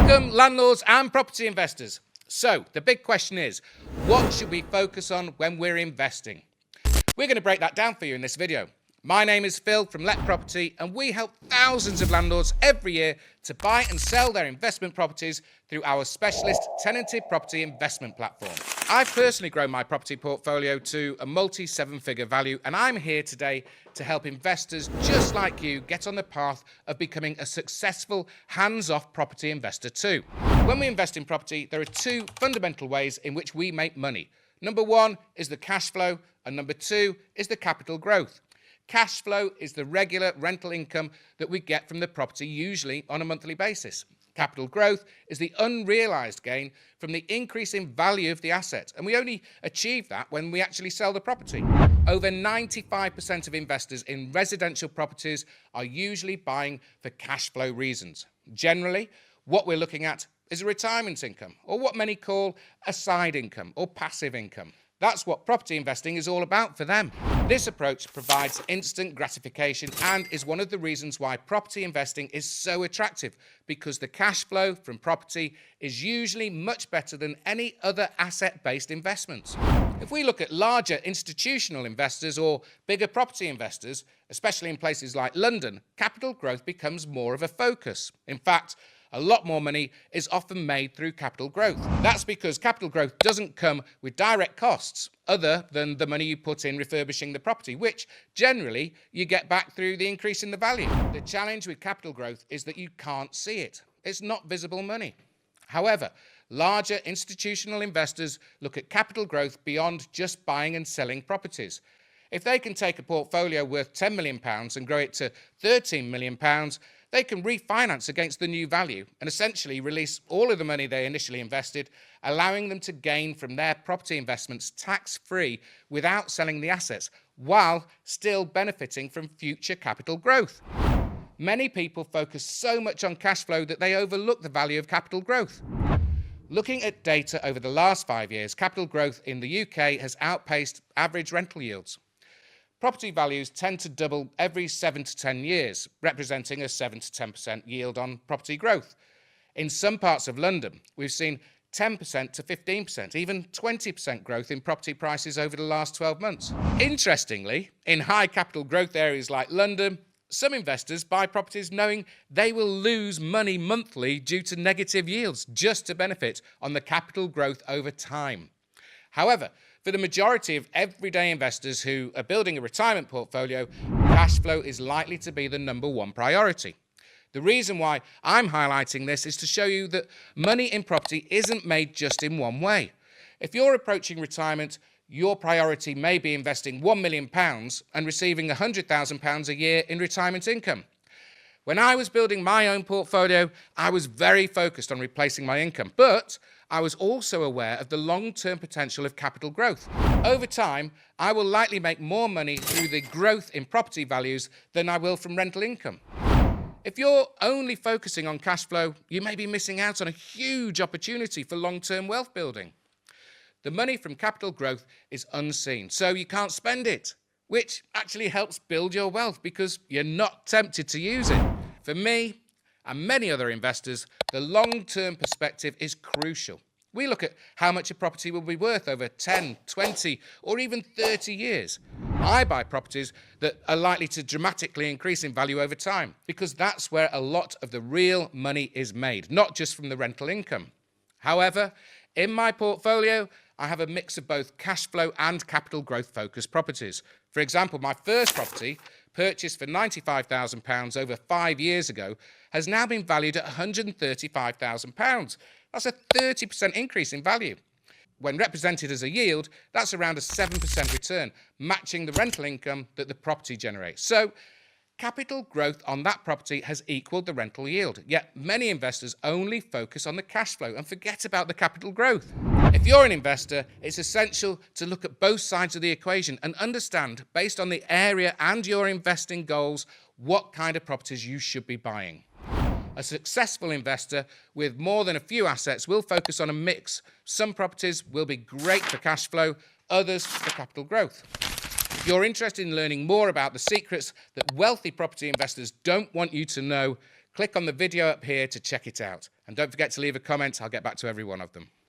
Welcome, landlords and property investors. So, the big question is, what should we focus on when we're investing? We're going to break that down for you in this video. My name is Phil from Let Property, and we help thousands of landlords every year to buy and sell their investment properties through our specialist tenanted property investment platform. I've personally grown my property portfolio to a multi-seven-figure value, and I'm here today to help investors just like you get on the path of becoming a successful hands-off property investor too. When we invest in property, there are two fundamental ways in which we make money. Number one is the cash flow, and number two is the capital growth. Cash flow is the regular rental income that we get from the property, usually on a monthly basis. Capital growth is the unrealized gain from the increase in value of the asset, and we only achieve that when we actually sell the property. Over 95% of investors in residential properties are usually buying for cash flow reasons. Generally, what we're looking at is a retirement income, or what many call a side income or passive income. That's what property investing is all about for them. This approach provides instant gratification and is one of the reasons why property investing is so attractive, because the cash flow from property is usually much better than any other asset-based investments. If we look at larger institutional investors or bigger property investors, especially in places like London, capital growth becomes more of a focus. In fact, a lot more money is often made through capital growth. That's because capital growth doesn't come with direct costs other than the money you put in refurbishing the property, which generally you get back through the increase in the value. The challenge with capital growth is that you can't see it. It's not visible money. However, larger institutional investors look at capital growth beyond just buying and selling properties. If they can take a portfolio worth £10 million and grow it to £13 million, they can refinance against the new value and essentially release all of the money they initially invested, allowing them to gain from their property investments tax-free without selling the assets, while still benefiting from future capital growth. Many people focus so much on cash flow that they overlook the value of capital growth. Looking at data over the last 5 years, capital growth in the UK has outpaced average rental yields. Property values tend to double every 7 to 10 years, representing a 7 to 10% yield on property growth. In some parts of London, we've seen 10% to 15%, even 20% growth in property prices over the last 12 months. Interestingly, in high capital growth areas like London, some investors buy properties knowing they will lose money monthly due to negative yields just to benefit on the capital growth over time. However, for the majority of everyday investors who are building a retirement portfolio, cash flow is likely to be the number one priority. The reason why I'm highlighting this is to show you that money in property isn't made just in one way. If you're approaching retirement, your priority may be investing £1 million and receiving £100,000 a year in retirement income. When I was building my own portfolio, I was very focused on replacing my income, but I was also aware of the long-term potential of capital growth. Over time, I will likely make more money through the growth in property values than I will from rental income. If you're only focusing on cash flow, you may be missing out on a huge opportunity for long-term wealth building. The money from capital growth is unseen, so you can't spend it, which actually helps build your wealth because you're not tempted to use it. For me and many other investors, the long-term perspective is crucial. We look at how much a property will be worth over 10, 20, or even 30 years. I buy properties that are likely to dramatically increase in value over time because that's where a lot of the real money is made, not just from the rental income. However, in my portfolio, I have a mix of both cash flow and capital growth focused properties. For example, my first property, purchased for £95,000 over 5 years ago, has now been valued at £135,000. That's a 30% increase in value. When represented as a yield, that's around a 7% return, matching the rental income that the property generates. So, capital growth on that property has equaled the rental yield, yet many investors only focus on the cash flow and forget about the capital growth. If you're an investor, it's essential to look at both sides of the equation and understand, based on the area and your investing goals, what kind of properties you should be buying. A successful investor with more than a few assets will focus on a mix. Some properties will be great for cash flow, others for capital growth. If you're interested in learning more about the secrets that wealthy property investors don't want you to know, click on the video up here to check it out. And don't forget to leave a comment. I'll get back to every one of them.